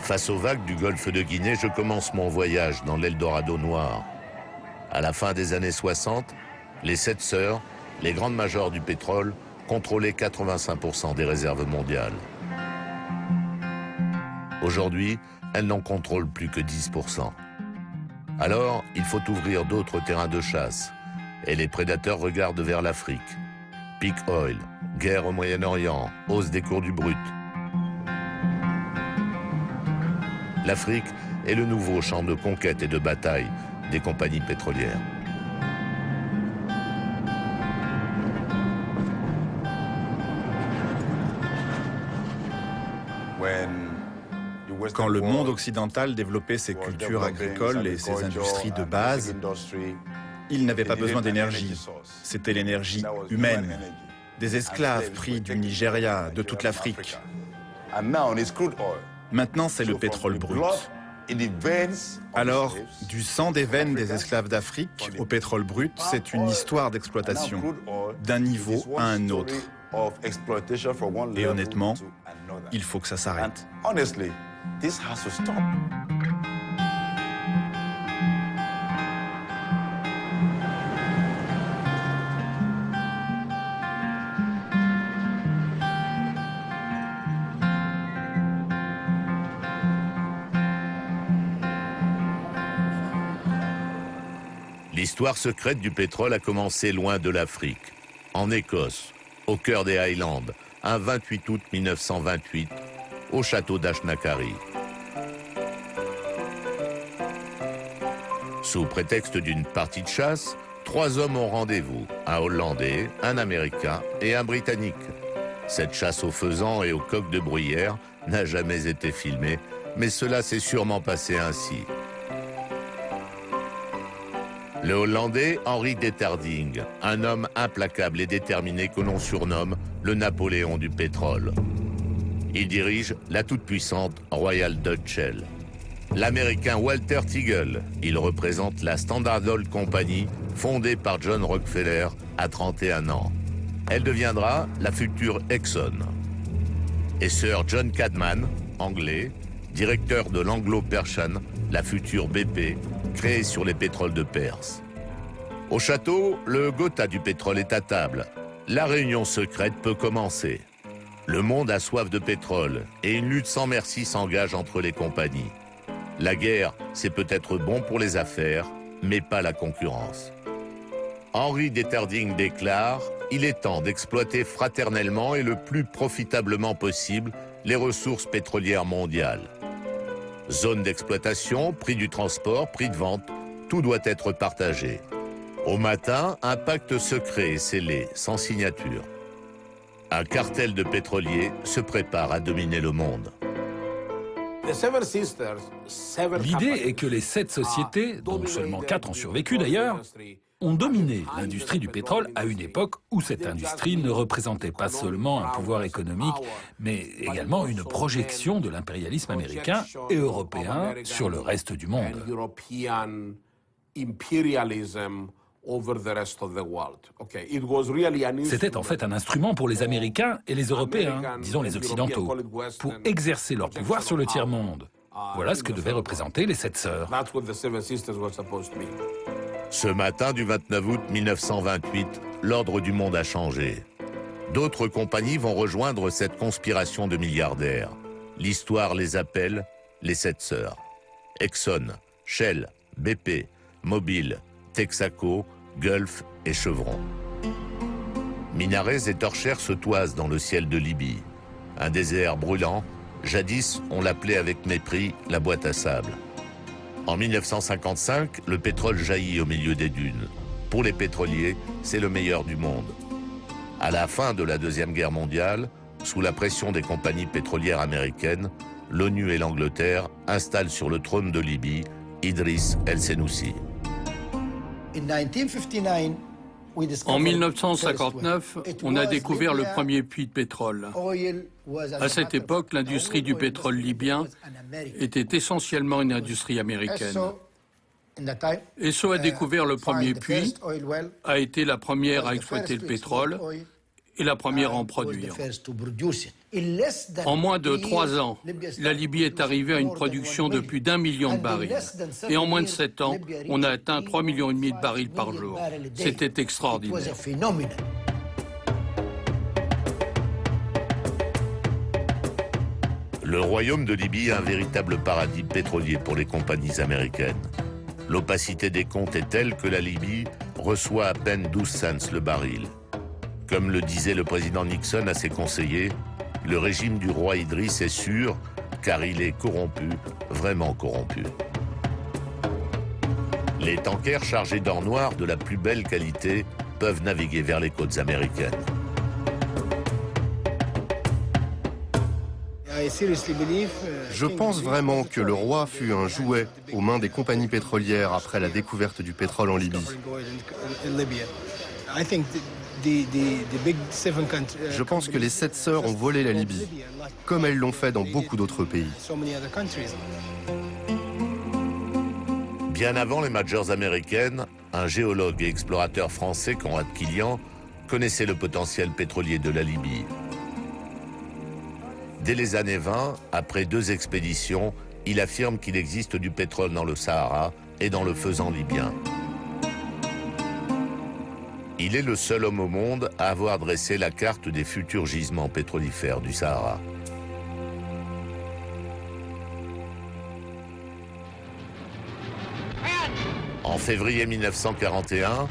Face aux vagues du golfe de Guinée, je commence mon voyage dans l'Eldorado noir. À la fin des années 60, les 7 sœurs, les grandes majors du pétrole, contrôlaient 85% des réserves mondiales. Aujourd'hui, elles n'en contrôlent plus que 10%. Alors, il faut ouvrir d'autres terrains de chasse. Et les prédateurs regardent vers l'Afrique. Peak oil, guerre au Moyen-Orient, hausse des cours du brut. L'Afrique est le nouveau champ de conquête et de bataille des compagnies pétrolières. Quand le monde occidental développait ses cultures agricoles et ses industries de base, il n'avait pas besoin d'énergie. C'était l'énergie humaine. Des esclaves pris du Nigeria, de toute l'Afrique. Maintenant, c'est le pétrole brut. Alors, du sang des veines des esclaves d'Afrique au pétrole brut, c'est une histoire d'exploitation, d'un niveau à un autre. Et honnêtement, il faut que ça s'arrête. L'histoire secrète du pétrole a commencé loin de l'Afrique, en Écosse, au cœur des Highlands, un 28 août 1928, au château d'Ashnakari. Sous prétexte d'une partie de chasse, 3 hommes ont rendez-vous, un Hollandais, un Américain et un Britannique. Cette chasse aux faisans et aux coqs de bruyère n'a jamais été filmée, mais cela s'est sûrement passé ainsi. Le Hollandais Henry Deterding, un homme implacable et déterminé que l'on surnomme le Napoléon du pétrole. Il dirige la toute-puissante Royal Dutch Shell. L'Américain Walter Teagle, il représente la Standard Oil Company, fondée par John Rockefeller à 31 ans. Elle deviendra la future Exxon. Et Sir John Cadman, anglais, directeur de l'Anglo-Persian, la future BP, créée sur les pétroles de Perse. Au château, le Gotha du pétrole est à table. La réunion secrète peut commencer. Le monde a soif de pétrole et une lutte sans merci s'engage entre les compagnies. La guerre, c'est peut-être bon pour les affaires, mais pas la concurrence. Henry Deterding déclare « Il est temps d'exploiter fraternellement et le plus profitablement possible les ressources pétrolières mondiales. Zone d'exploitation, prix du transport, prix de vente, tout doit être partagé. Au matin, un pacte secret est scellé, sans signature. Un cartel de pétroliers se prépare à dominer le monde. L'idée est que les 7 sociétés, dont seulement 4 ont survécu d'ailleurs, ont dominé l'industrie du pétrole à une époque où cette industrie ne représentait pas seulement un pouvoir économique, mais également une projection de l'impérialisme américain et européen sur le reste du monde. C'était en fait un instrument pour les Américains et les Européens, disons les Occidentaux, pour exercer leur pouvoir sur le tiers-monde. Voilà ce que devaient représenter les 7 sœurs. Ce matin du 29 août 1928, l'ordre du monde a changé. D'autres compagnies vont rejoindre cette conspiration de milliardaires. L'histoire les appelle les 7 sœurs. Exxon, Shell, BP, Mobil, Texaco, Gulf et Chevron. Minarets et torchères se toisent dans le ciel de Libye. Un désert brûlant, jadis on l'appelait avec mépris la boîte à sable. En 1955, le pétrole jaillit au milieu des dunes. Pour les pétroliers, c'est le meilleur du monde. À la fin de la Deuxième Guerre mondiale, sous la pression des compagnies pétrolières américaines, l'ONU et l'Angleterre installent sur le trône de Libye Idriss El-Senussi. En 1959, on a découvert le premier puits de pétrole. À cette époque, l'industrie du pétrole libyen était essentiellement une industrie américaine. Esso a découvert le premier puits, a été la première à exploiter le pétrole et la première à en produire. En moins de 3 ans, la Libye est arrivée à une production de plus d'1 million de barils. Et en moins de 7 ans, on a atteint 3,5 millions de barils par jour. C'était extraordinaire. Le royaume de Libye est un véritable paradis pétrolier pour les compagnies américaines. L'opacité des comptes est telle que la Libye reçoit à peine 12 cents le baril. Comme le disait le président Nixon à ses conseillers, le régime du roi Idriss est sûr, car il est corrompu, vraiment corrompu. Les tankers chargés d'or noir de la plus belle qualité peuvent naviguer vers les côtes américaines. Je pense vraiment que le roi fut un jouet aux mains des compagnies pétrolières après la découverte du pétrole en Libye. Je pense que les 7 sœurs ont volé la Libye, comme elles l'ont fait dans beaucoup d'autres pays. Bien avant les majors américaines, un géologue et explorateur français, Conrad Killian, connaissait le potentiel pétrolier de la Libye. Dès les années 20, après 2 expéditions, il affirme qu'il existe du pétrole dans le Sahara et dans le faisan libyen. Il est le seul homme au monde à avoir dressé la carte des futurs gisements pétrolifères du Sahara. En février 1941,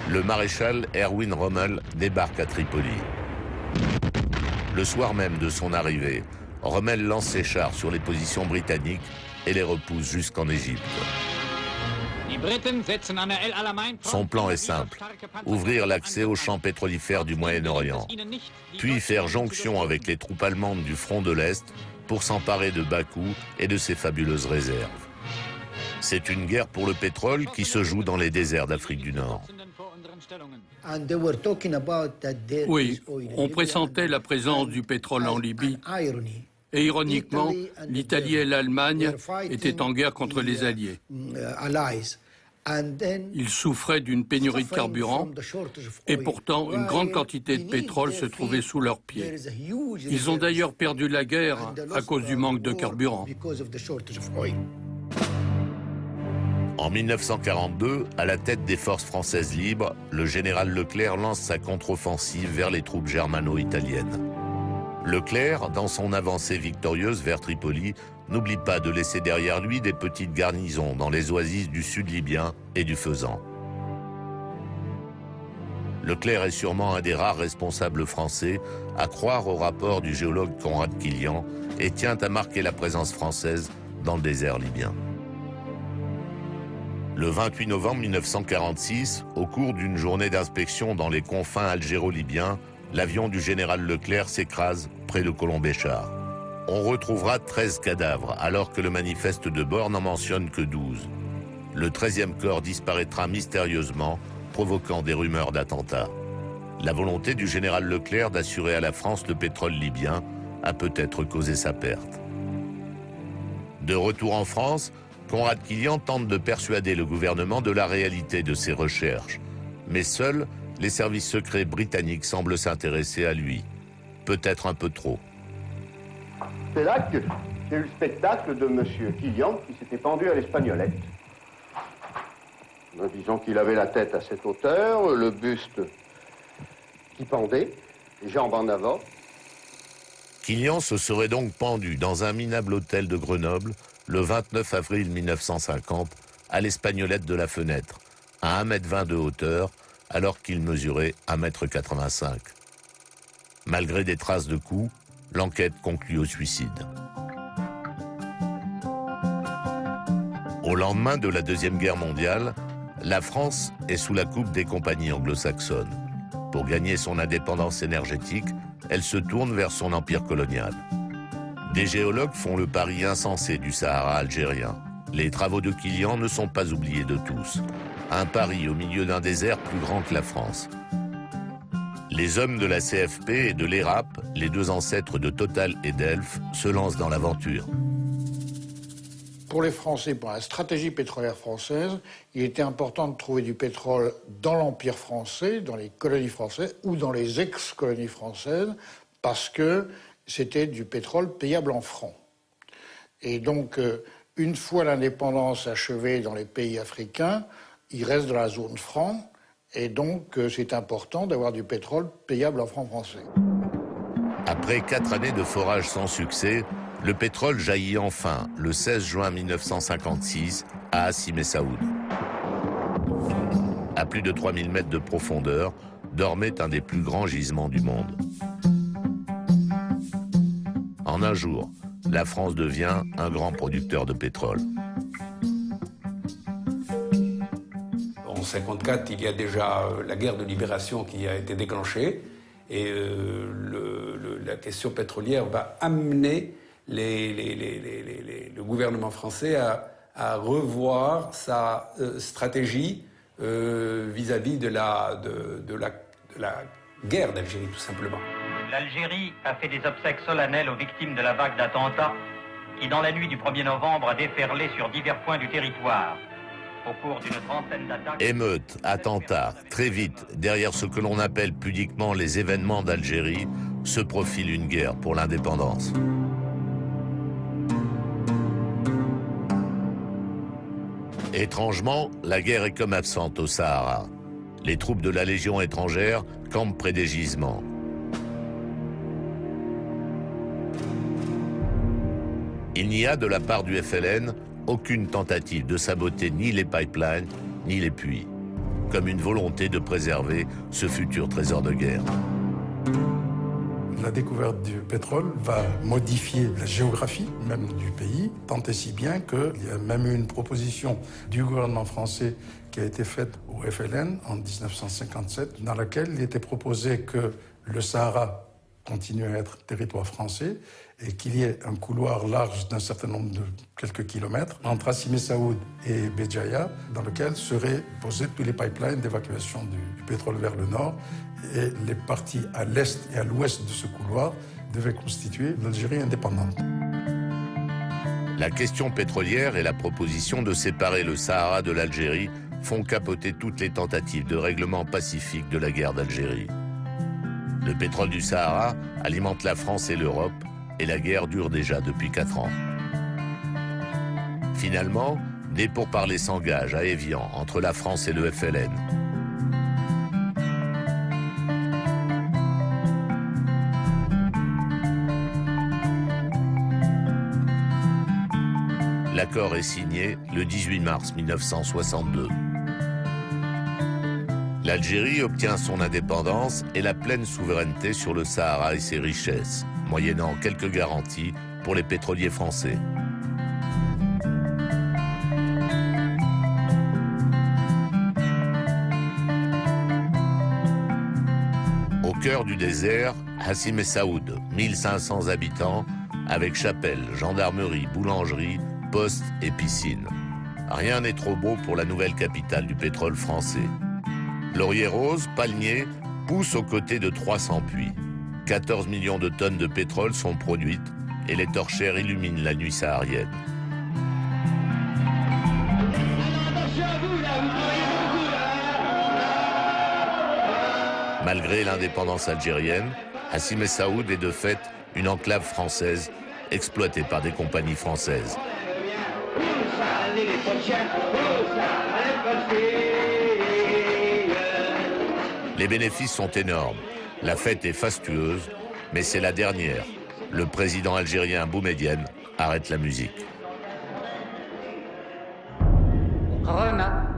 le maréchal Erwin Rommel débarque à Tripoli. Le soir même de son arrivée, Rommel lance ses chars sur les positions britanniques et les repousse jusqu'en Égypte. Son plan est simple, ouvrir l'accès aux champs pétrolifères du Moyen-Orient, puis faire jonction avec les troupes allemandes du front de l'Est pour s'emparer de Bakou et de ses fabuleuses réserves. C'est une guerre pour le pétrole qui se joue dans les déserts d'Afrique du Nord. Oui, on pressentait la présence du pétrole en Libye. Et ironiquement, l'Italie et l'Allemagne étaient en guerre contre les Alliés. Ils souffraient d'une pénurie de carburant et pourtant une grande quantité de pétrole se trouvait sous leurs pieds. Ils ont d'ailleurs perdu la guerre à cause du manque de carburant. En 1942, à la tête des forces françaises libres, le général Leclerc lance sa contre-offensive vers les troupes germano-italiennes. Leclerc, dans son avancée victorieuse vers Tripoli, n'oublie pas de laisser derrière lui des petites garnisons dans les oasis du sud libyen et du faisan. Leclerc est sûrement un des rares responsables français à croire au rapport du géologue Conrad Killian et tient à marquer la présence française dans le désert libyen. Le 28 novembre 1946, au cours d'une journée d'inspection dans les confins algéro-libyens, l'avion du général Leclerc s'écrase près de Colombéchar. On retrouvera 13 cadavres, alors que le manifeste de bord n'en mentionne que 12. Le 13e corps disparaîtra mystérieusement, provoquant des rumeurs d'attentats. La volonté du général Leclerc d'assurer à la France le pétrole libyen a peut-être causé sa perte. De retour en France, Conrad Killian tente de persuader le gouvernement de la réalité de ses recherches. Mais seuls les services secrets britanniques semblent s'intéresser à lui. Peut-être un peu trop. C'est là que j'ai eu le spectacle de M. Killian qui s'était pendu à l'espagnolette. Disons qu'il avait la tête à cette hauteur, le buste qui pendait, les jambes en avant. Killian se serait donc pendu dans un minable hôtel de Grenoble le 29 avril 1950 à l'espagnolette de la fenêtre, à 1,20 m de hauteur, alors qu'il mesurait 1,85 m. Malgré des traces de coups, l'enquête conclut au suicide. Au lendemain de la Deuxième Guerre mondiale, la France est sous la coupe des compagnies anglo-saxonnes. Pour gagner son indépendance énergétique, elle se tourne vers son empire colonial. Des géologues font le pari insensé du Sahara algérien. Les travaux de Killian ne sont pas oubliés de tous. Un pari au milieu d'un désert plus grand que la France. Les hommes de la CFP et de l'ERAP, les deux ancêtres de Total et d'Elf, se lancent dans l'aventure. Pour les Français, pour la stratégie pétrolière française, il était important de trouver du pétrole dans l'Empire français, dans les colonies françaises ou dans les ex-colonies françaises, parce que c'était du pétrole payable en francs. Et donc, une fois l'indépendance achevée dans les pays africains, il reste dans la zone franc, et donc c'est important d'avoir du pétrole payable en francs français. Après 4 années de forage sans succès, le pétrole jaillit enfin le 16 juin 1956 à Hassi Messaoud. À plus de 3000 mètres de profondeur, dormait un des plus grands gisements du monde. En un jour, la France devient un grand producteur de pétrole. En 1954, il y a déjà la guerre de libération qui a été déclenchée et la question pétrolière va amener le gouvernement français à revoir sa stratégie vis-à-vis de la guerre d'Algérie, tout simplement. L'Algérie a fait des obsèques solennelles aux victimes de la vague d'attentats qui, dans la nuit du 1er novembre, a déferlé sur divers points du territoire. Au cours d'une trentaine d'attaques... Émeutes, attentats, très vite, derrière ce que l'on appelle pudiquement les événements d'Algérie, se profile une guerre pour l'indépendance. Étrangement, la guerre est comme absente au Sahara. Les troupes de la Légion étrangère campent près des gisements. Il n'y a de la part du FLN aucune tentative de saboter ni les pipelines ni les puits, comme une volonté de préserver ce futur trésor de guerre. La découverte du pétrole va modifier la géographie même du pays, tant et si bien qu'il y a même eu une proposition du gouvernement français qui a été faite au FLN en 1957, dans laquelle il était proposé que le Sahara continue à être territoire français et qu'il y ait un couloir large d'un certain nombre de quelques kilomètres entre Hassi Messaoud et Béjaïa, dans lequel seraient posés tous les pipelines d'évacuation du pétrole vers le nord, et les parties à l'est et à l'ouest de ce couloir devaient constituer l'Algérie indépendante. La question pétrolière et la proposition de séparer le Sahara de l'Algérie font capoter toutes les tentatives de règlement pacifique de la guerre d'Algérie. Le pétrole du Sahara alimente la France et l'Europe, et la guerre dure déjà depuis 4 ans. Finalement, des pourparlers s'engagent à Évian entre la France et le FLN. L'accord est signé le 18 mars 1962. L'Algérie obtient son indépendance et la pleine souveraineté sur le Sahara et ses richesses, moyennant quelques garanties pour les pétroliers français. Au cœur du désert, Hassi Messaoud, 1500 habitants, avec chapelle, gendarmerie, boulangerie, poste et piscine. Rien n'est trop beau pour la nouvelle capitale du pétrole français. Laurier rose, palmier, poussent aux côtés de 300 puits. 14 millions de tonnes de pétrole sont produites et les torchères illuminent la nuit saharienne. Malgré l'indépendance algérienne, Hassi Messaoud est de fait une enclave française exploitée par des compagnies françaises. Les bénéfices sont énormes. La fête est fastueuse, mais c'est la dernière. Le président algérien Boumedienne arrête la musique. قررنا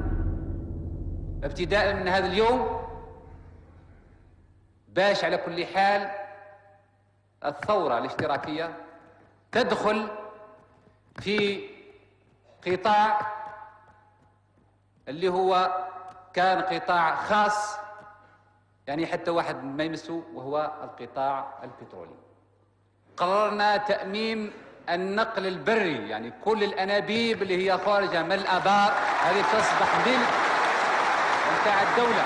ابتداء من هذا اليوم باش على كل حال الثورة الاشتراكية تدخل في قطاع اللي هو كان قطاع خاص يعني حتى واحد ما يمسه وهو القطاع البترولي. قررنا تأميم النقل البري يعني كل الأنابيب اللي هي خارجة من الآبار هذه تصبح ملك متاع الدولة.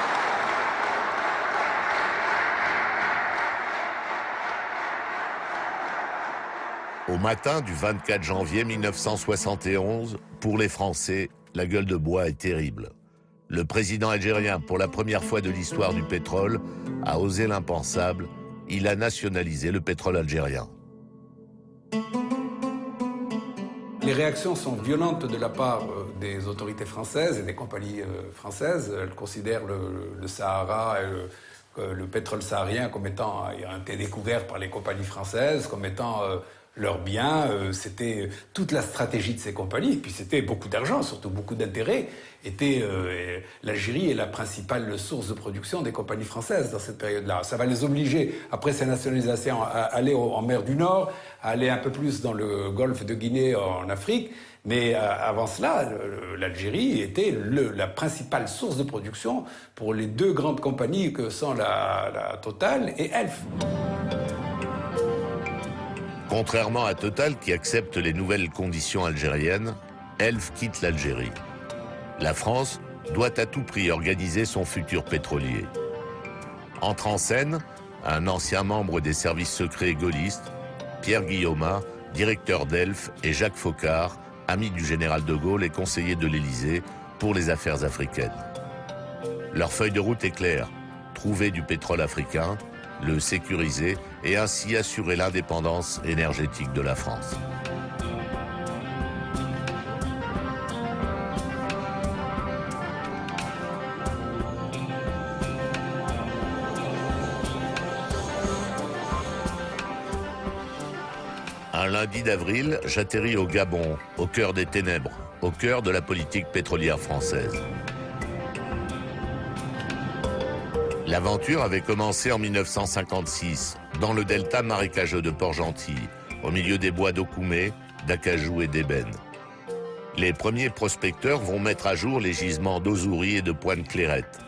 Au matin du 24 janvier 1971, pour les Français, la gueule de bois est terrible. Le président algérien, pour la première fois de l'histoire du pétrole, a osé l'impensable. Il a nationalisé le pétrole algérien. Les réactions sont violentes de la part des autorités françaises et des compagnies françaises. Elles considèrent le Sahara et le pétrole saharien comme étant été découvert par les compagnies françaises, comme étant leurs biens. C'était toute la stratégie de ces compagnies. Et puis c'était beaucoup d'argent, surtout beaucoup d'intérêts. L'Algérie est la principale source de production des compagnies françaises dans cette période-là. Ça va les obliger, après ces nationalisations, à aller en mer du Nord, à aller un peu plus dans le golfe de Guinée en Afrique. Mais avant cela, l'Algérie était la principale source de production pour les deux grandes compagnies que sont la Total et Elf. Contrairement à Total, qui accepte les nouvelles conditions algériennes, Elf quitte l'Algérie. La France doit à tout prix organiser son futur pétrolier. Entre en scène un ancien membre des services secrets gaullistes, Pierre Guillaumat, directeur d'Elf, et Jacques Foccart, ami du général de Gaulle et conseiller de l'Élysée pour les affaires africaines. Leur feuille de route est claire: trouver du pétrole africain, le sécuriser et ainsi assurer l'indépendance énergétique de la France. Un lundi d'avril, j'atterris au Gabon, au cœur des ténèbres, au cœur de la politique pétrolière française. L'aventure avait commencé en 1956, dans le delta marécageux de Port-Gentil, au milieu des bois d'Okoumé, d'acajou et d'ébène. Les premiers prospecteurs vont mettre à jour les gisements d'Ozouri et de Pointe-Clairette.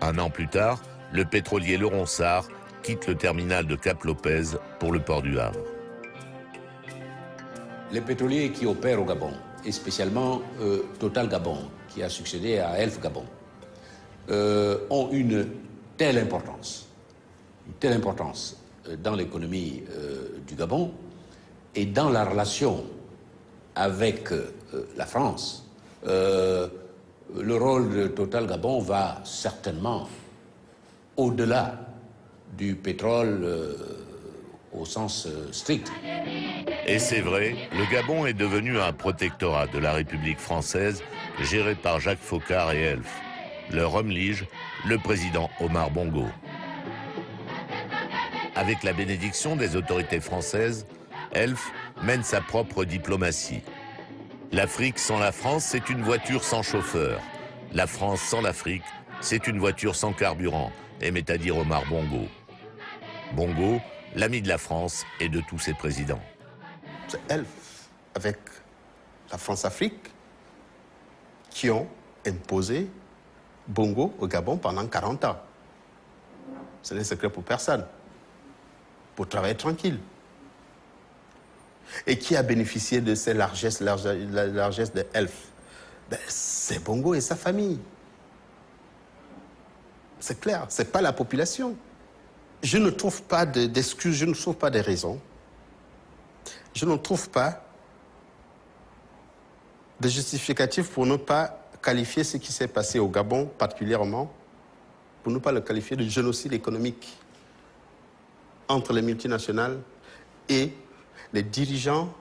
Un an plus tard, le pétrolier Le Ronsard quitte le terminal de Cap-Lopez pour le port du Havre. Les pétroliers qui opèrent au Gabon, et spécialement Total Gabon, qui a succédé à Elf Gabon, ont une telle importance dans l'économie du Gabon et dans la relation avec la France. Le rôle de Total Gabon va certainement au-delà du pétrole au sens strict. Et c'est vrai, le Gabon est devenu un protectorat de la République française géré par Jacques Foccart et Elf. Leur homme lige, le président Omar Bongo. Avec la bénédiction des autorités françaises, Elf mène sa propre diplomatie. L'Afrique sans la France, c'est une voiture sans chauffeur. La France sans l'Afrique, c'est une voiture sans carburant, aimait à dire Omar Bongo. Bongo, l'ami de la France et de tous ses présidents. C'est Elf, avec la France-Afrique, qui ont imposé Bongo au Gabon pendant 40 ans. Ce n'est secret pour personne. Pour travailler tranquille. Et qui a bénéficié de ces largesses, la largesse de Elf? C'est Bongo et sa famille. C'est clair, c'est pas la population. Je ne trouve pas d'excuses, je ne trouve pas de raisons. Je ne trouve pas de justificatif pour ne pas qualifier ce qui s'est passé au Gabon particulièrement, pour ne pas le qualifier de génocide économique entre les multinationales et les dirigeants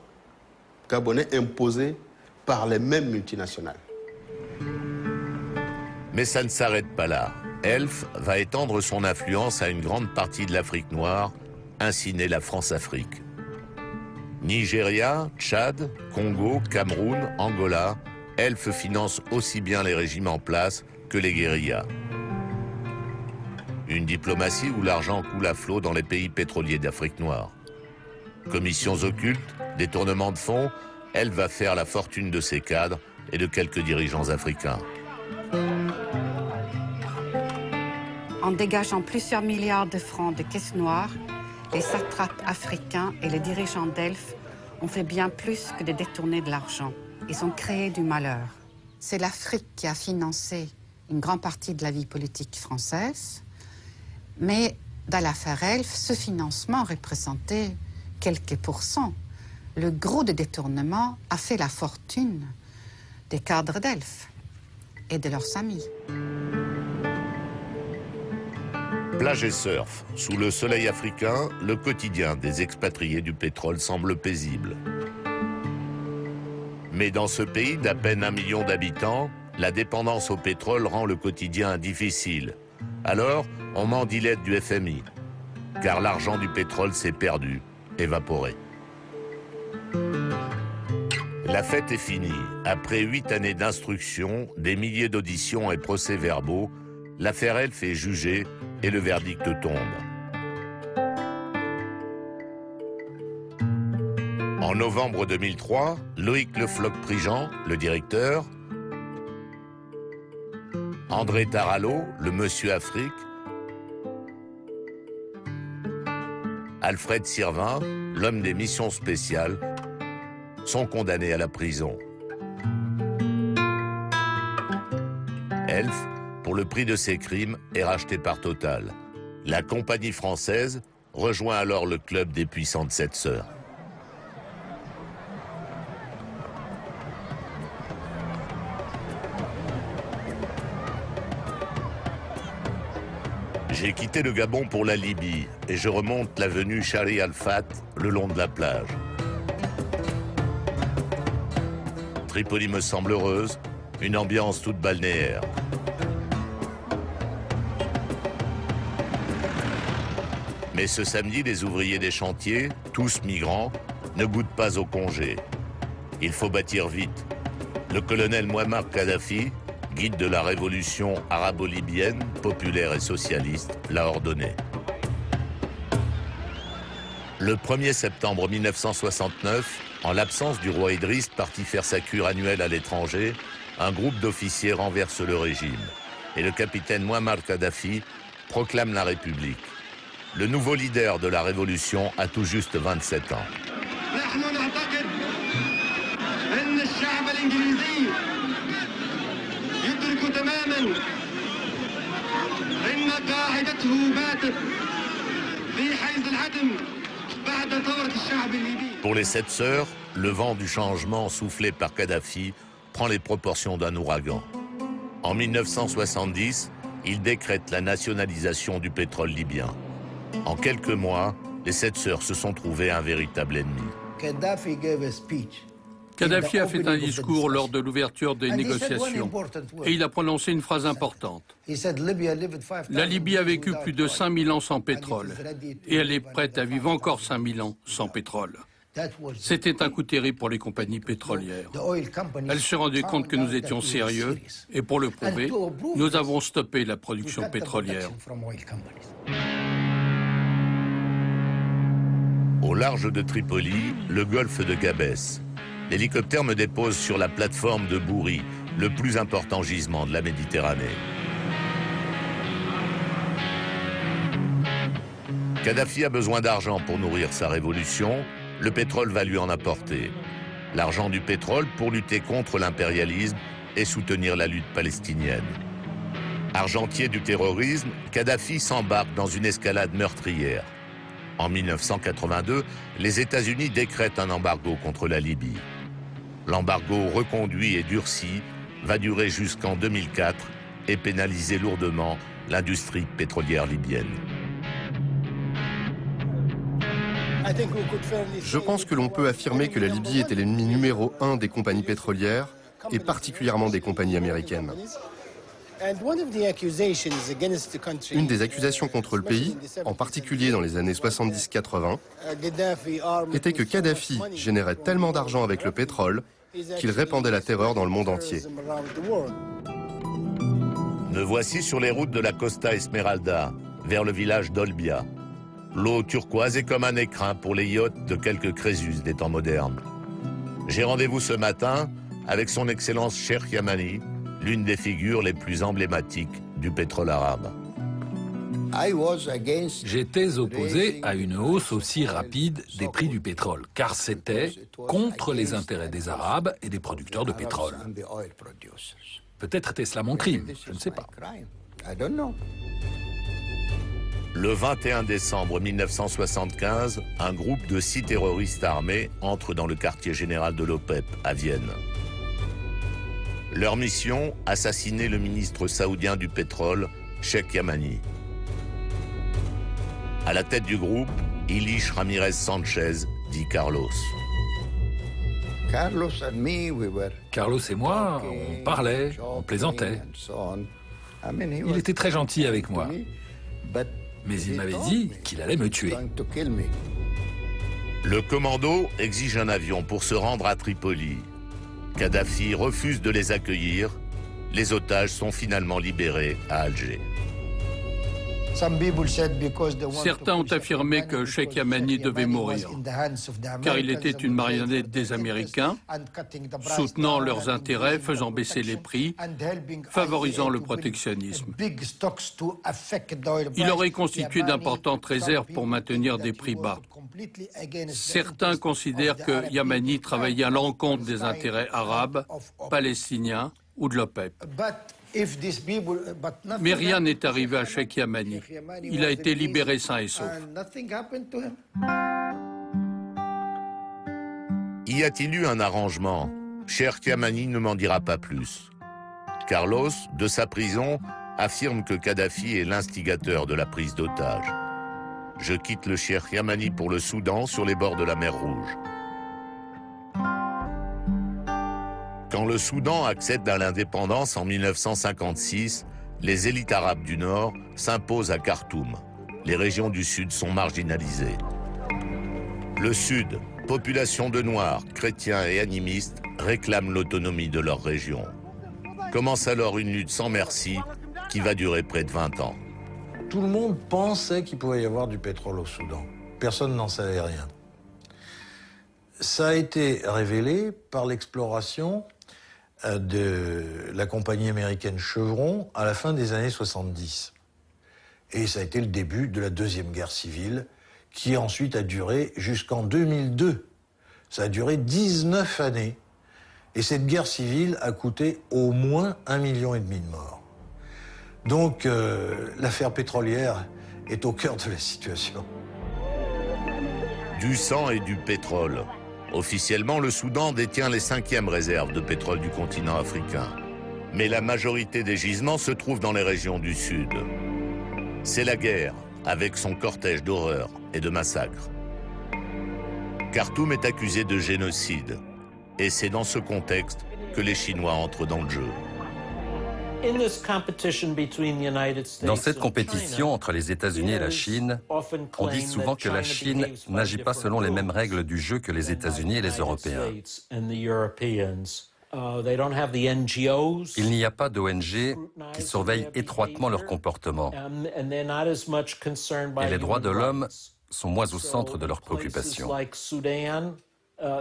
gabonais imposés par les mêmes multinationales. Mais ça ne s'arrête pas là. Elf va étendre son influence à une grande partie de l'Afrique noire, ainsi naît la France-Afrique. Nigeria, Tchad, Congo, Cameroun, Angola, Elf finance aussi bien les régimes en place que les guérillas. Une diplomatie où l'argent coule à flot dans les pays pétroliers d'Afrique noire. Commissions occultes, détournements de fonds, Elf va faire la fortune de ses cadres et de quelques dirigeants africains. En dégageant plusieurs milliards de francs de caisses noires, les satrapes africains et les dirigeants d'Elf ont fait bien plus que de détourner de l'argent. Ils ont créé du malheur. C'est l'Afrique qui a financé une grande partie de la vie politique française, mais dans l'affaire Elf, ce financement représentait quelques pourcents. le gros des détournements a fait la fortune des cadres d'Elf et de leurs amis. Plage et surf, sous le soleil africain, le quotidien des expatriés du pétrole semble paisible. Mais dans ce pays d'à peine 1 million d'habitants, la dépendance au pétrole rend le quotidien difficile. Alors, on mendie l'aide du FMI, car l'argent du pétrole s'est perdu, évaporé. La fête est finie. Après 8 années d'instruction, des milliers d'auditions et procès-verbaux, l'affaire Elf est jugée et le verdict tombe. En novembre 2003, Loïc Le Floch-Prigent, le directeur, André Tarallo, le Monsieur Afrique, Alfred Sirvin, l'homme des missions spéciales, sont condamnés à la prison. Elf, pour le prix de ses crimes, est racheté par Total. La compagnie française rejoint alors le club des puissantes 7 sœurs. J'ai quitté le Gabon pour la Libye et je remonte l'avenue Chari Al-Fat le long de la plage. Tripoli me semble heureuse, une ambiance toute balnéaire. Mais ce samedi, les ouvriers des chantiers, tous migrants, ne goûtent pas au congé. Il faut bâtir vite. Le colonel Mouammar Kadhafi, guide de la révolution arabo-libyenne, populaire et socialiste, l'a ordonné. Le 1er septembre 1969, en l'absence du roi Idriss parti faire sa cure annuelle à l'étranger, un groupe d'officiers renverse le régime et le capitaine Mouammar Kadhafi proclame la République. Le nouveau leader de la révolution a tout juste 27 ans. Pour les 7 sœurs, le vent du changement soufflé par Kadhafi prend les proportions d'un ouragan. En 1970, il décrète la nationalisation du pétrole libyen. En quelques mois, les 7 sœurs se sont trouvées un véritable ennemi. Kadhafi a fait un discours lors de l'ouverture des négociations et il a prononcé une phrase importante. La Libye a vécu plus de 5000 ans sans pétrole et elle est prête à vivre encore 5000 ans sans pétrole. C'était un coup terrible pour les compagnies pétrolières. Elles se rendaient compte que nous étions sérieux et pour le prouver, nous avons stoppé la production pétrolière. Au large de Tripoli, le golfe de Gabès. L'hélicoptère me dépose sur la plateforme de Bouri, le plus important gisement de la Méditerranée. Kadhafi a besoin d'argent pour nourrir sa révolution. Le pétrole va lui en apporter. L'argent du pétrole pour lutter contre l'impérialisme et soutenir la lutte palestinienne. Argentier du terrorisme, Kadhafi s'embarque dans une escalade meurtrière. En 1982, les États-Unis décrètent un embargo contre la Libye. L'embargo reconduit et durci va durer jusqu'en 2004 et pénaliser lourdement l'industrie pétrolière libyenne. Je pense que l'on peut affirmer que la Libye était l'ennemi numéro 1 des compagnies pétrolières et particulièrement des compagnies américaines. Une des accusations contre le pays, en particulier dans les années 70-80, était que Kadhafi générait tellement d'argent avec le pétrole qu'il répandait la terreur dans le monde entier. Me voici sur les routes de la Costa Esmeralda, vers le village d'Olbia. L'eau turquoise est comme un écrin pour les yachts de quelques Crésus des temps modernes. J'ai rendez-vous ce matin avec son Excellence Cheikh Yamani, l'une des figures les plus emblématiques du pétrole arabe. J'étais opposé à une hausse aussi rapide des prix du pétrole, car c'était contre les intérêts des Arabes et des producteurs de pétrole. Peut-être était cela mon crime, je ne sais pas. Le 21 décembre 1975, un groupe de 6 terroristes armés entre dans le quartier général de l'OPEP, à Vienne. Leur mission, assassiner le ministre saoudien du pétrole, Cheikh Yamani. À la tête du groupe, Ilich Ramirez Sanchez, dit Carlos. Carlos et moi, on parlait, on plaisantait. Il était très gentil avec moi. Mais il m'avait dit qu'il allait me tuer. Le commando exige un avion pour se rendre à Tripoli. Kadhafi refuse de les accueillir. Les otages sont finalement libérés à Alger. Certains ont affirmé que Cheikh Yamani devait mourir, car il était une marionnette des Américains, soutenant leurs intérêts, faisant baisser les prix, favorisant le protectionnisme. Il aurait constitué d'importantes réserves pour maintenir des prix bas. Certains considèrent que Yamani travaillait à l'encontre des intérêts arabes, palestiniens ou de l'OPEP. Mais rien n'est arrivé à Cheikh Yamani. Il a été libéré sain et sauf. Y a-t-il eu un arrangement? Cheikh Yamani ne m'en dira pas plus. Carlos, de sa prison, affirme que Kadhafi est l'instigateur de la prise d'otages. Je quitte le Cheikh Yamani pour le Soudan sur les bords de la mer Rouge. Quand le Soudan accède à l'indépendance en 1956, les élites arabes du Nord s'imposent à Khartoum. Les régions du Sud sont marginalisées. Le Sud, population de Noirs, chrétiens et animistes, réclament l'autonomie de leur région. Commence alors une lutte sans merci qui va durer près de 20 ans. Tout le monde pensait qu'il pouvait y avoir du pétrole au Soudan. Personne n'en savait rien. Ça a été révélé par l'exploration de la compagnie américaine Chevron à la fin des années 70. Et ça a été le début de la Deuxième Guerre civile, qui ensuite a duré jusqu'en 2002. Ça a duré 19 années. Et cette guerre civile a coûté au moins 1,5 million de morts. Donc l'affaire pétrolière est au cœur de la situation. Du sang et du pétrole. Officiellement, le Soudan détient les 5e réserves de pétrole du continent africain. Mais la majorité des gisements se trouvent dans les régions du Sud. C'est la guerre, avec son cortège d'horreurs et de massacres. Khartoum est accusé de génocide. Et c'est dans ce contexte que les Chinois entrent dans le jeu. Dans cette compétition entre les États-Unis et la Chine, on dit souvent que la Chine n'agit pas selon les mêmes règles du jeu que les États-Unis et les Européens. Il n'y a pas d'ONG qui surveille étroitement leur comportement. Et les droits de l'homme sont moins au centre de leurs préoccupations.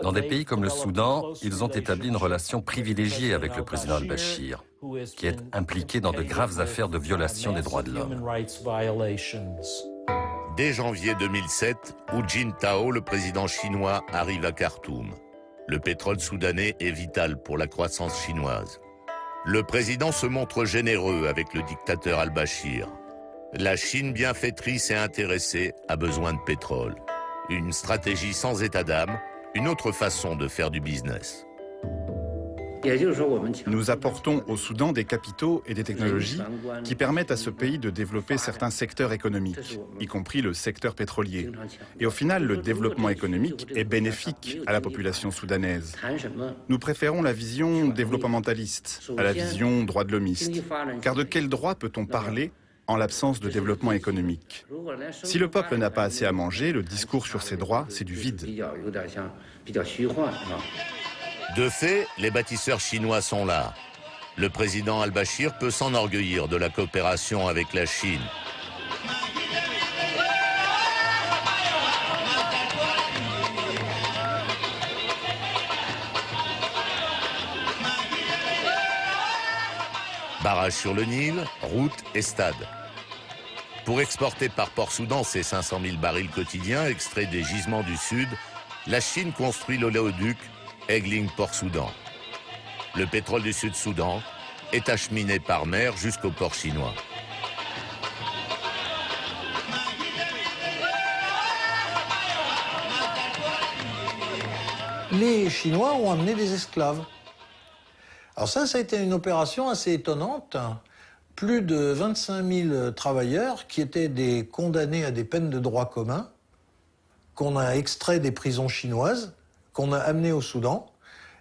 Dans des pays comme le Soudan, ils ont établi une relation privilégiée avec le président al-Bachir, qui est impliqué dans de graves affaires de violation des droits de l'homme. Dès janvier 2007, Hu Jintao, le président chinois, arrive à Khartoum. Le pétrole soudanais est vital pour la croissance chinoise. Le président se montre généreux avec le dictateur al-Bachir. La Chine bienfaitrice et intéressée a besoin de pétrole. Une stratégie sans état d'âme, une autre façon de faire du business. Nous apportons au Soudan des capitaux et des technologies qui permettent à ce pays de développer certains secteurs économiques, y compris le secteur pétrolier. Et au final, le développement économique est bénéfique à la population soudanaise. Nous préférons la vision développementaliste à la vision droit de l'hommiste. Car de quel droit peut-on parler en l'absence de développement économique? Si le peuple n'a pas assez à manger, le discours sur ses droits, c'est du vide. De fait, les bâtisseurs chinois sont là. Le président al-Bachir peut s'enorgueillir de la coopération avec la Chine. Barrage sur le Nil, route et stade. Pour exporter par Port-Soudan ses 500 000 barils quotidiens extraits des gisements du Sud, la Chine construit l'oléoduc Egling-Port-Soudan. Le pétrole du Sud-Soudan est acheminé par mer jusqu'au port chinois. les Chinois ont amené des esclaves. Alors ça a été une opération assez étonnante. Plus de 25 000 travailleurs qui étaient des condamnés à des peines de droit commun, qu'on a extraits des prisons chinoises, qu'on a amenés au Soudan,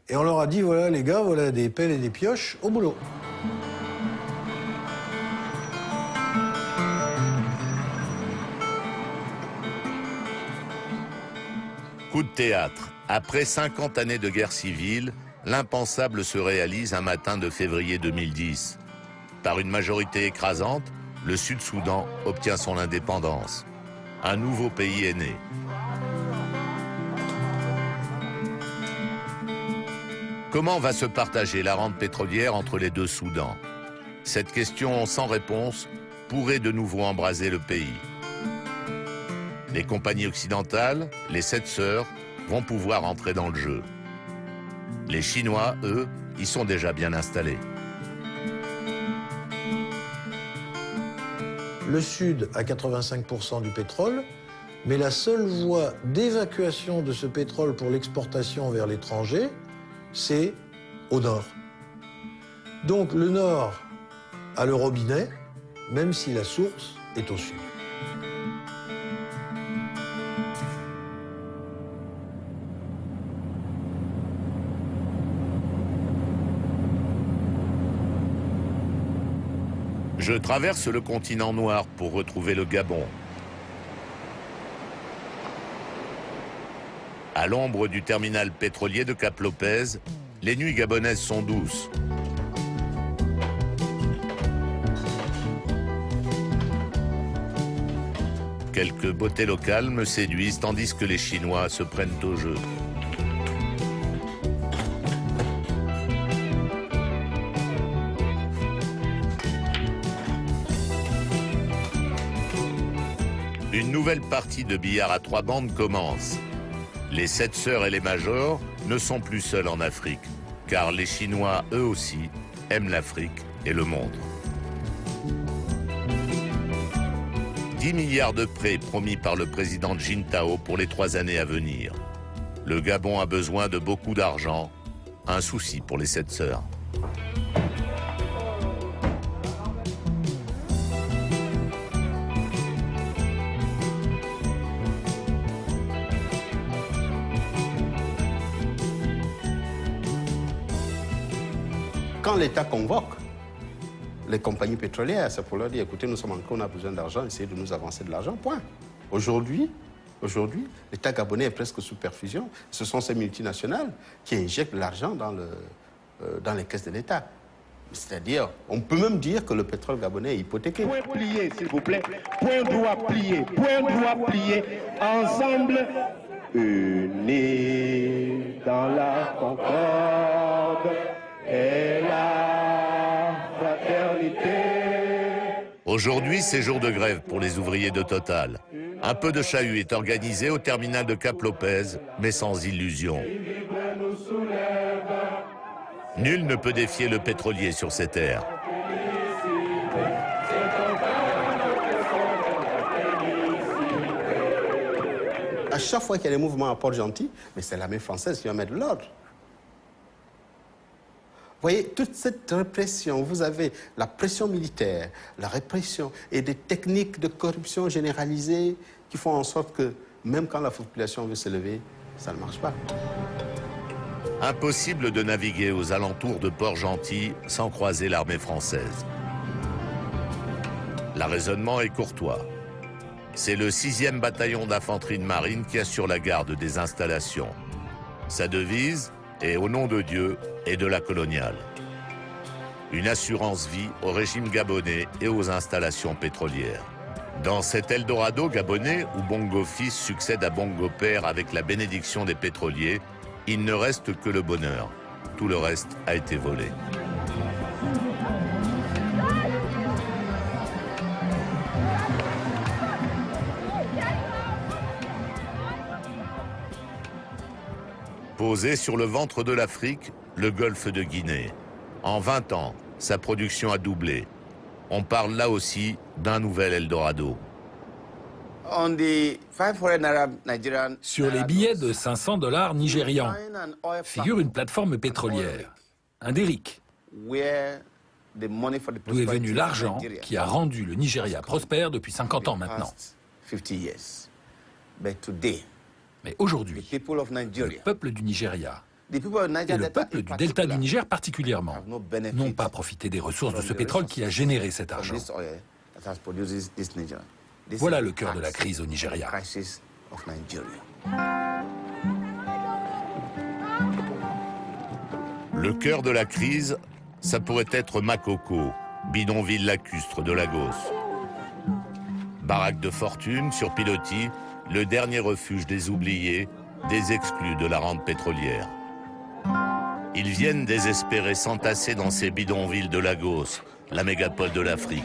et on leur a dit, voilà les gars, voilà des pelles et des pioches, au boulot. Coup de théâtre. Après 50 années de guerre civile, l'impensable se réalise un matin de février 2010. Par une majorité écrasante, le Sud-Soudan obtient son indépendance. Un nouveau pays est né. Comment va se partager la rente pétrolière entre les deux Soudans? Cette question sans réponse pourrait de nouveau embraser le pays. Les compagnies occidentales, les 7 sœurs, vont pouvoir entrer dans le jeu. Les Chinois, eux, y sont déjà bien installés. Le Sud a 85% du pétrole, mais la seule voie d'évacuation de ce pétrole pour l'exportation vers l'étranger, c'est au Nord. Donc le Nord a le robinet, même si la source est au Sud. Je traverse le continent noir pour retrouver le Gabon. À l'ombre du terminal pétrolier de Cap-Lopez, les nuits gabonaises sont douces. Quelques beautés locales me séduisent tandis que les Chinois se prennent au jeu. Une nouvelle partie de billard à 3 bandes commence. Les 7 sœurs et les majors ne sont plus seuls en Afrique, car les Chinois, eux aussi, aiment l'Afrique et le monde. 10 milliards de prêts promis par le président Jintao pour les 3 années à venir. Le Gabon a besoin de beaucoup d'argent, un souci pour les 7 sœurs. Quand l'État convoque les compagnies pétrolières, c'est pour leur dire, écoutez, nous sommes encore, on a besoin d'argent, essayez de nous avancer de l'argent, point. Aujourd'hui, l'État gabonais est presque sous perfusion. Ce sont ces multinationales qui injectent de l'argent dans les caisses de l'État. C'est-à-dire, on peut même dire que le pétrole gabonais est hypothéqué. Point plié, s'il vous plaît. Point droit plié. Point droit plié. Ensemble, unis dans la concorde et la fraternité. Aujourd'hui, c'est jour de grève pour les ouvriers de Total. Un peu de chahut est organisé au terminal de Cap-Lopez, mais sans illusion. Nul ne peut défier le pétrolier sur ces terres. À chaque fois qu'il y a des mouvements à Port-Gentil, mais c'est l'armée française qui va mettre de l'ordre. Vous voyez, toute cette répression, vous avez la pression militaire, la répression et des techniques de corruption généralisées qui font en sorte que même quand la population veut se lever, ça ne marche pas. Impossible de naviguer aux alentours de Port-Gentil sans croiser l'armée française. L'arraisonnement est courtois. C'est le 6e bataillon d'infanterie de marine qui assure la garde des installations. Sa devise est « Au nom de Dieu et de la coloniale ». Une assurance vie au régime gabonais et aux installations pétrolières. Dans cet Eldorado gabonais où Bongo fils succède à Bongo père avec la bénédiction des pétroliers, il ne reste que le bonheur. Tout le reste a été volé. Posé sur le ventre de l'Afrique, le golfe de Guinée. En 20 ans, sa production a doublé. On parle là aussi d'un nouvel Eldorado. Sur les billets de 500 $ nigérians figure une plateforme pétrolière, un derrick, d'où est venu l'argent qui a rendu le Nigeria prospère depuis 50 ans maintenant. Mais aujourd'hui, le peuple du Nigeria et le peuple du delta du Niger particulièrement n'ont pas profité des ressources de ce pétrole qui a généré cet argent. Voilà le cœur de la crise au Nigeria. Le cœur de la crise, ça pourrait être Makoko, bidonville lacustre de Lagos. Baraque de fortune sur pilotis, le dernier refuge des oubliés, des exclus de la rente pétrolière. Ils viennent désespérés s'entasser dans ces bidonvilles de Lagos, la mégapole de l'Afrique.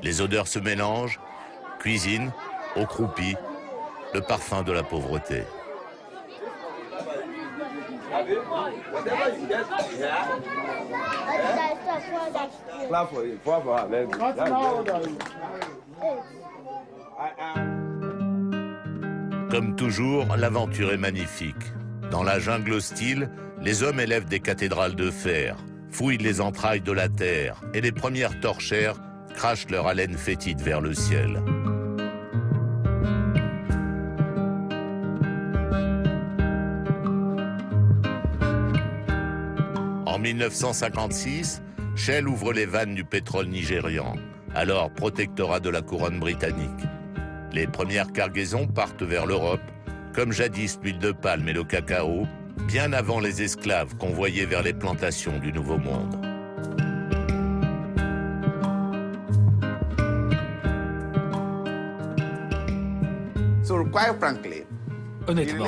Les odeurs se mélangent, cuisine, eau croupie, le parfum de la pauvreté. Comme toujours, l'aventure est magnifique. Dans la jungle hostile, les hommes élèvent des cathédrales de fer, fouillent les entrailles de la terre et les premières torchères crachent leur haleine fétide vers le ciel. En 1956, Shell ouvre les vannes du pétrole nigérian, alors protectorat de la couronne britannique. Les premières cargaisons partent vers l'Europe, comme jadis l'huile de palme et le cacao, bien avant les esclaves convoyés vers les plantations du Nouveau Monde. Honnêtement,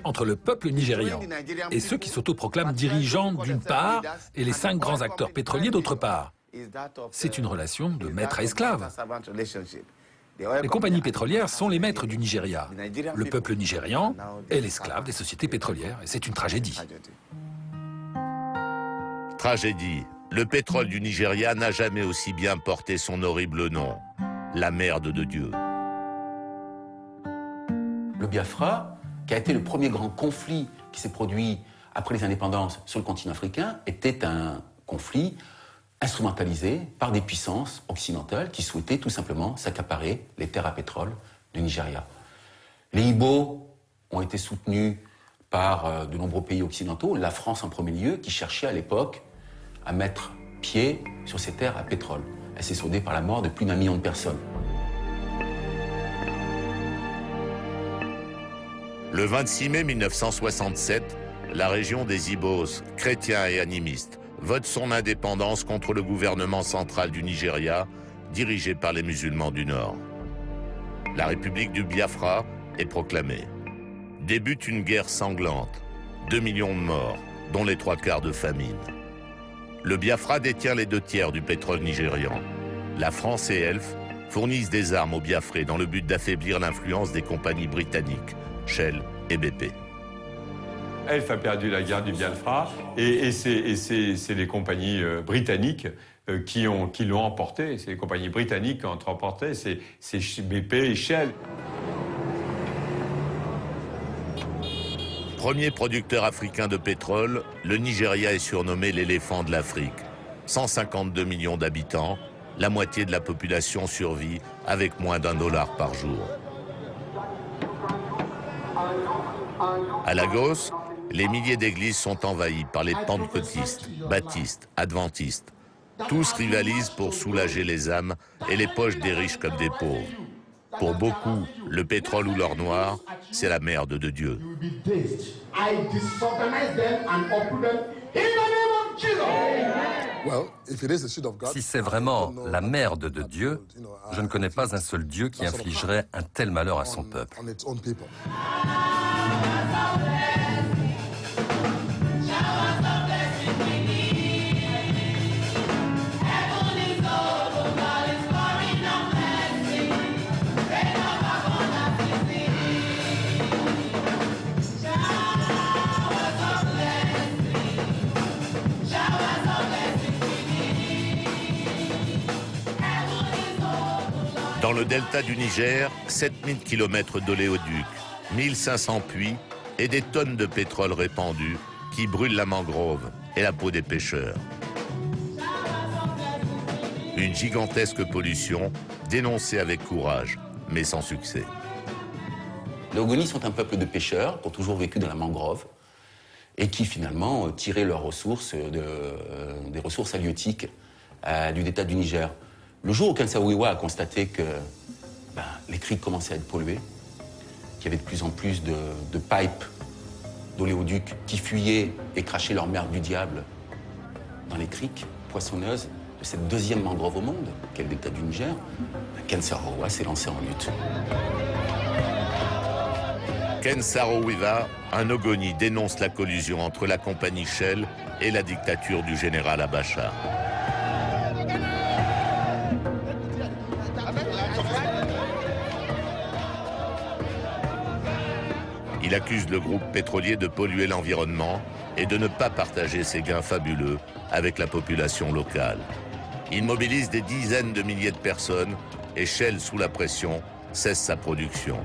entre le peuple nigérian et ceux qui s'autoproclament dirigeants d'une part et les 5 grands acteurs pétroliers d'autre part, c'est une relation de maître à esclave. Les compagnies pétrolières sont les maîtres du Nigeria. Le peuple nigérian est l'esclave des sociétés pétrolières et c'est une tragédie. Tragédie. Le pétrole du Nigeria n'a jamais aussi bien porté son horrible nom, la merde de Dieu. Le Biafra, qui a été le premier grand conflit qui s'est produit après les indépendances sur le continent africain, était un conflit instrumentalisé par des puissances occidentales qui souhaitaient tout simplement s'accaparer les terres à pétrole du Nigeria. Les Igbo ont été soutenus par de nombreux pays occidentaux, la France en premier lieu, qui cherchait à l'époque à mettre pied sur ces terres à pétrole. Elle s'est soldée par la mort de plus d'1 million de personnes. Le 26 mai 1967, la région des Ibos, chrétiens et animistes, vote son indépendance contre le gouvernement central du Nigeria, dirigé par les musulmans du Nord. La République du Biafra est proclamée. Débute une guerre sanglante, 2 millions de morts, dont les 3/4 de famine. Le Biafra détient les 2/3 du pétrole nigérian. La France et Elf fournissent des armes aux Biafrais dans le but d'affaiblir l'influence des compagnies britanniques, Shell et BP. Elf a perdu la guerre du Biafra et c'est les compagnies britanniques qui l'ont emporté. C'est les compagnies britanniques qui ont emporté, c'est BP et Shell. Premier producteur africain de pétrole, le Nigeria est surnommé l'éléphant de l'Afrique. 152 millions d'habitants, la moitié de la population survit avec moins d'$1 par jour. À Lagos, les milliers d'églises sont envahies par les pentecôtistes, baptistes, adventistes. Tous rivalisent pour soulager les âmes et les poches des riches comme des pauvres. Pour beaucoup, le pétrole ou l'or noir, c'est la merde de Dieu. Si c'est vraiment la merde de Dieu, je ne connais pas un seul Dieu qui infligerait un tel malheur à son peuple. Dans le delta du Niger, 7000 km d'oléoducs, 1500 puits et des tonnes de pétrole répandu qui brûlent la mangrove et la peau des pêcheurs. Une gigantesque pollution dénoncée avec courage, mais sans succès. Les Ogonis sont un peuple de pêcheurs qui ont toujours vécu dans la mangrove et qui finalement tiraient leurs ressources des ressources halieutiques du delta du Niger. Le jour où Ken Saro-Wiwa a constaté que les criques commençaient à être polluées, qu'il y avait de plus en plus de pipes d'oléoducs qui fuyaient et crachaient leur merde du diable dans les criques poissonneuses de cette deuxième mangrove au monde, qu'est le delta du Niger, Ken Saro-Wiwa s'est lancé en lutte. Ken Saro-Wiwa, un Ogoni, dénonce la collusion entre la compagnie Shell et la dictature du général Abacha. Il accuse le groupe pétrolier de polluer l'environnement et de ne pas partager ses gains fabuleux avec la population locale. Il mobilise des dizaines de milliers de personnes et Shell, sous la pression, cesse sa production.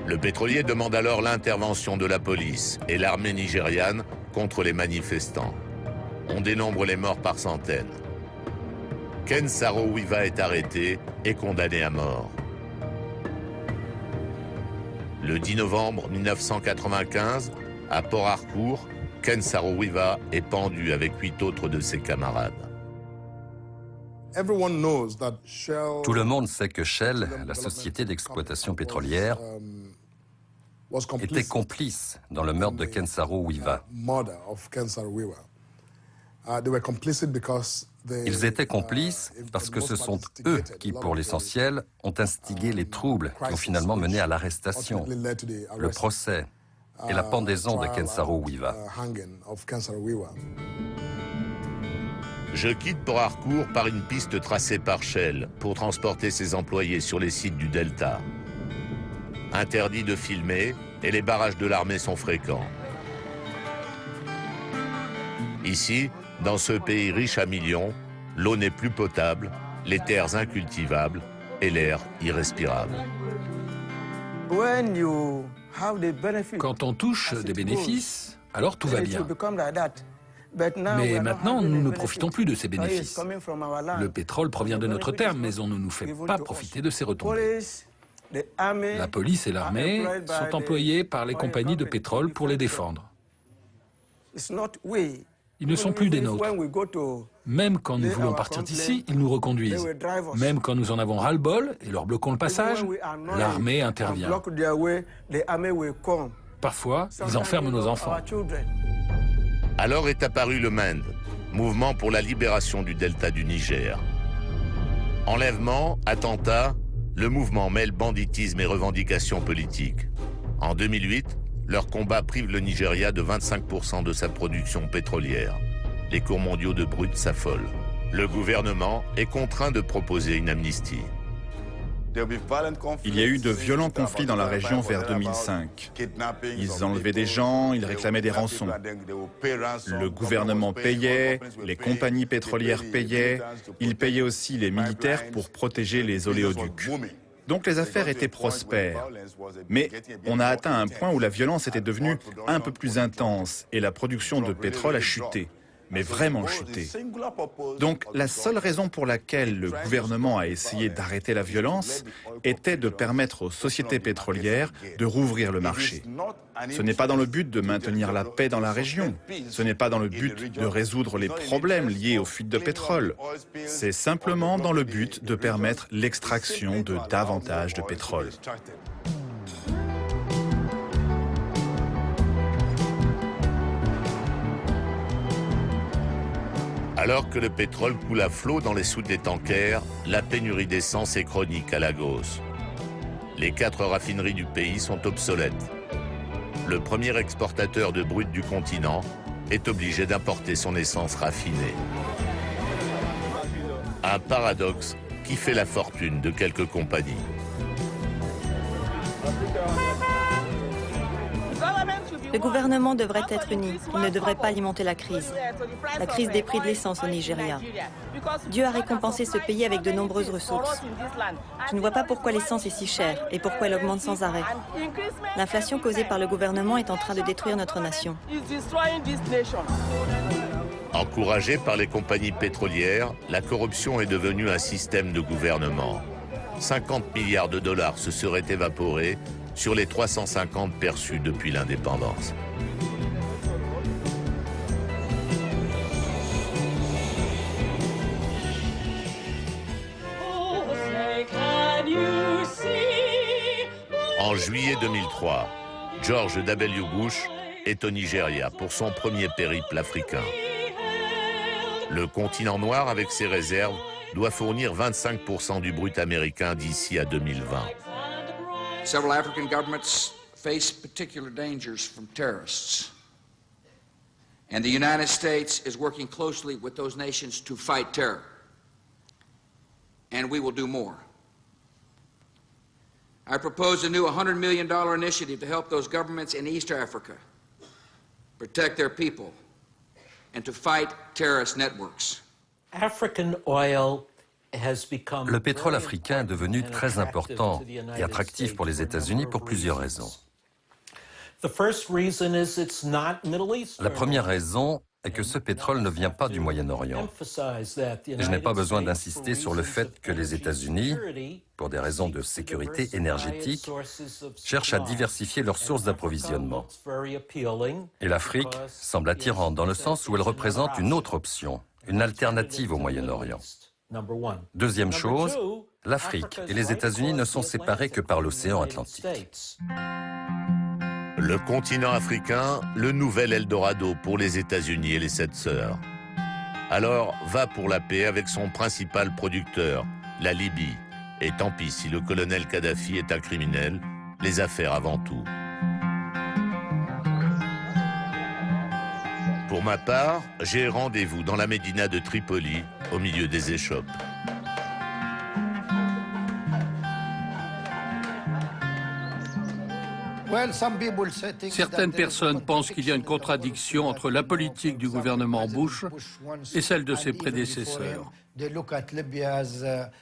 Le pétrolier demande alors l'intervention de la police et l'armée nigériane contre les manifestants. On dénombre les morts par centaines. Ken Saro-Wiwa est arrêté et condamné à mort. Le 10 novembre 1995, à Port Harcourt, Ken Saro-Wiwa est pendu avec 8 autres de ses camarades. Tout le monde sait que Shell, la société d'exploitation pétrolière, était complice dans le meurtre de Ken Saro-Wiwa. Ils étaient complices parce que ce sont eux qui, pour l'essentiel, ont instigé les troubles qui ont finalement mené à l'arrestation, le procès et la pendaison de Ken Saro-Wiwa. Je quitte Port Harcourt par une piste tracée par Shell pour transporter ses employés sur les sites du Delta. Interdit de filmer et les barrages de l'armée sont fréquents. Ici, dans ce pays riche à millions, l'eau n'est plus potable, les terres incultivables et l'air irrespirable. Quand on touche des bénéfices, alors tout va bien. Mais maintenant, nous ne profitons plus de ces bénéfices. Le pétrole provient de notre terre, mais on ne nous fait pas profiter de ses retombées. La police et l'armée sont employés par les compagnies de pétrole pour les défendre. Ils ne sont plus des nôtres. Même quand nous voulons partir d'ici, ils nous reconduisent. Même quand nous en avons ras-le-bol et leur bloquons le passage, l'armée intervient. Parfois, ils enferment nos enfants. Alors est apparu le MEND, mouvement pour la libération du delta du Niger. Enlèvement, attentat, le mouvement mêle banditisme et revendications politiques. En 2008, leur combat prive le Nigeria de 25% de sa production pétrolière. Les cours mondiaux de brut s'affolent. Le gouvernement est contraint de proposer une amnistie. Il y a eu de violents conflits dans la région vers 2005. Ils enlevaient des gens, ils réclamaient des rançons. Le gouvernement payait, les compagnies pétrolières payaient, ils payaient aussi les militaires pour protéger les oléoducs. Donc les affaires étaient prospères. Mais on a atteint un point où la violence était devenue un peu plus intense et la production de pétrole a chuté. Mais vraiment chuté. Donc la seule raison pour laquelle le gouvernement a essayé d'arrêter la violence était de permettre aux sociétés pétrolières de rouvrir le marché. Ce n'est pas dans le but de maintenir la paix dans la région. Ce n'est pas dans le but de résoudre les problèmes liés aux fuites de pétrole. C'est simplement dans le but de permettre l'extraction de davantage de pétrole. Alors que le pétrole coule à flot dans les soutes des tankers, la pénurie d'essence est chronique à Lagos. Les 4 raffineries du pays sont obsolètes. Le premier exportateur de brut du continent est obligé d'importer son essence raffinée. Un paradoxe qui fait la fortune de quelques compagnies. Le gouvernement devrait être uni. Il ne devrait pas alimenter la crise des prix de l'essence au Nigeria. Dieu a récompensé ce pays avec de nombreuses ressources. Je ne vois pas pourquoi l'essence est si chère et pourquoi elle augmente sans arrêt. L'inflation causée par le gouvernement est en train de détruire notre nation. Encouragée par les compagnies pétrolières, la corruption est devenue un système de gouvernement. 50 milliards de dollars se seraient évaporés sur les 350 perçus depuis l'indépendance. En juillet 2003, George W. Bush est au Nigeria pour son premier périple africain. Le continent noir, avec ses réserves, doit fournir 25% du brut américain d'ici à 2020. Several African governments face particular dangers from terrorists. And the United States is working closely with those nations to fight terror. And we will do more. I propose a new $100 million initiative to help those governments in East Africa protect their people and to fight terrorist networks. Le pétrole africain est devenu très important et attractif pour les États-Unis pour plusieurs raisons. La première raison est que ce pétrole ne vient pas du Moyen-Orient. Et je n'ai pas besoin d'insister sur le fait que les États-Unis, pour des raisons de sécurité énergétique, cherchent à diversifier leurs sources d'approvisionnement. Et l'Afrique semble attirante dans le sens où elle représente une autre option, une alternative au Moyen-Orient. Deuxième chose, l'Afrique et les États-Unis ne sont séparés que par l'océan Atlantique. Le continent africain, le nouvel Eldorado pour les États-Unis et les Sept Sœurs. Alors, va pour la paix avec son principal producteur, la Libye. Et tant pis si le colonel Kadhafi est un criminel, les affaires avant tout. Pour ma part, j'ai rendez-vous dans la médina de Tripoli, au milieu des échoppes. Certaines personnes pensent qu'il y a une contradiction entre la politique du gouvernement Bush et celle de ses prédécesseurs,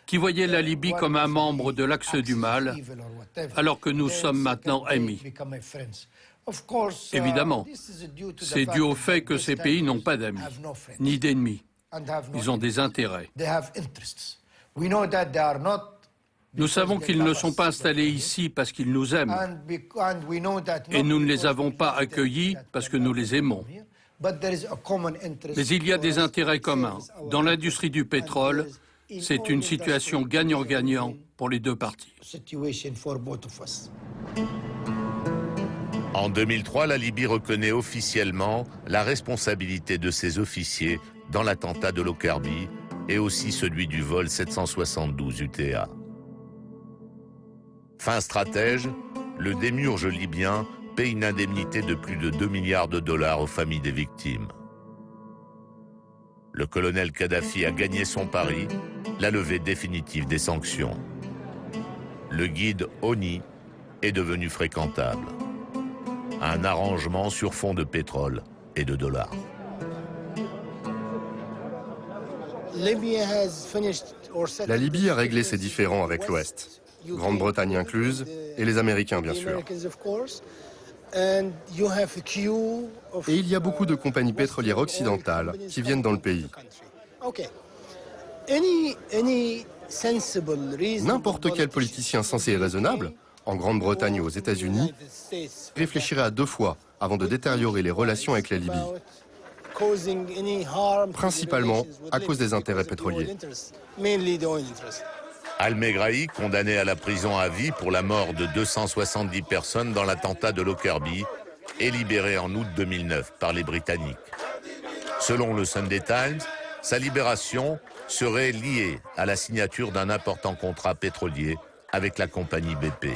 qui voyaient la Libye comme un membre de l'axe du mal, alors que nous sommes maintenant amis. Évidemment, c'est dû au fait que ces pays n'ont pas d'amis, ni d'ennemis. Ils ont des intérêts. Nous savons qu'ils ne sont pas installés ici parce qu'ils nous aiment. Et nous ne les avons pas accueillis parce que nous les aimons. Mais il y a des intérêts communs. Dans l'industrie du pétrole, c'est une situation gagnant-gagnant pour les deux parties. En 2003, la Libye reconnaît officiellement la responsabilité de ses officiers dans l'attentat de Lockerbie et aussi celui du vol 772 UTA. Fin stratège, le démiurge libyen paie une indemnité de plus de 2 milliards de dollars aux familles des victimes. Le colonel Kadhafi a gagné son pari, la levée définitive des sanctions. Le guide ONI est devenu fréquentable. Un arrangement sur fond de pétrole et de dollars. La Libye a réglé ses différends avec l'Ouest, Grande-Bretagne incluse, et les Américains, bien sûr. Et il y a beaucoup de compagnies pétrolières occidentales qui viennent dans le pays. N'importe quel politicien sensé et raisonnable, en Grande-Bretagne ou aux États-Unis, réfléchirait à 2 fois avant de détériorer les relations avec la Libye, principalement à cause des intérêts pétroliers. Al-Megrahi, condamné à la prison à vie pour la mort de 270 personnes dans l'attentat de Lockerbie, est libéré en août 2009 par les Britanniques. Selon le Sunday Times, sa libération serait liée à la signature d'un important contrat pétrolier avec la compagnie BP.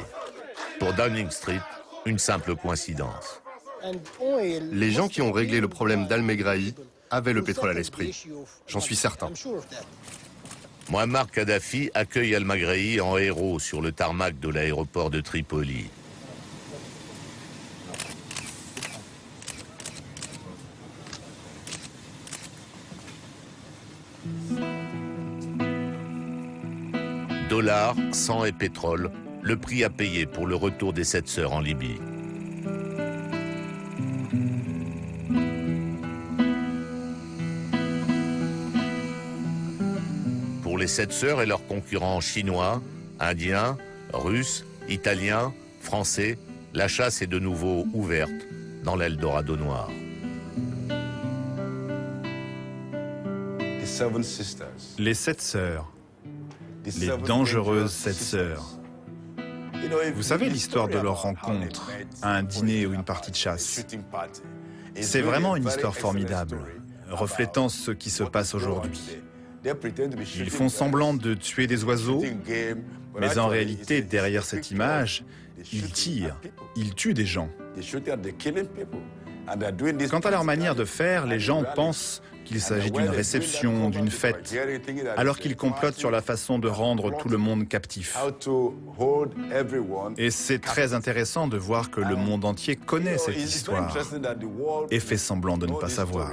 Pour Downing Street, une simple coïncidence. Les gens qui ont réglé le problème d'Al-Megrahi avaient le pétrole à l'esprit. J'en suis certain. Muammar Kadhafi accueille Al-Megrahi en héros sur le tarmac de l'aéroport de Tripoli. Dollars, sang et pétrole, le prix à payer pour le retour des 7 sœurs en Libye. Pour les 7 sœurs et leurs concurrents chinois, indiens, russes, italiens, français, la chasse est de nouveau ouverte dans l'Eldorado noir. Les 7 sœurs, les dangereuses 7 sœurs. Vous savez l'histoire de leur rencontre à un dîner ou une partie de chasse. C'est vraiment une histoire formidable, reflétant ce qui se passe aujourd'hui. Ils font semblant de tuer des oiseaux, mais en réalité, derrière cette image, ils tirent, ils tuent des gens. Quant à leur manière de faire, les gens pensent qu'il s'agit d'une réception, d'une fête, alors qu'ils complotent sur la façon de rendre tout le monde captif. Et c'est très intéressant de voir que le monde entier connaît cette histoire et fait semblant de ne pas savoir.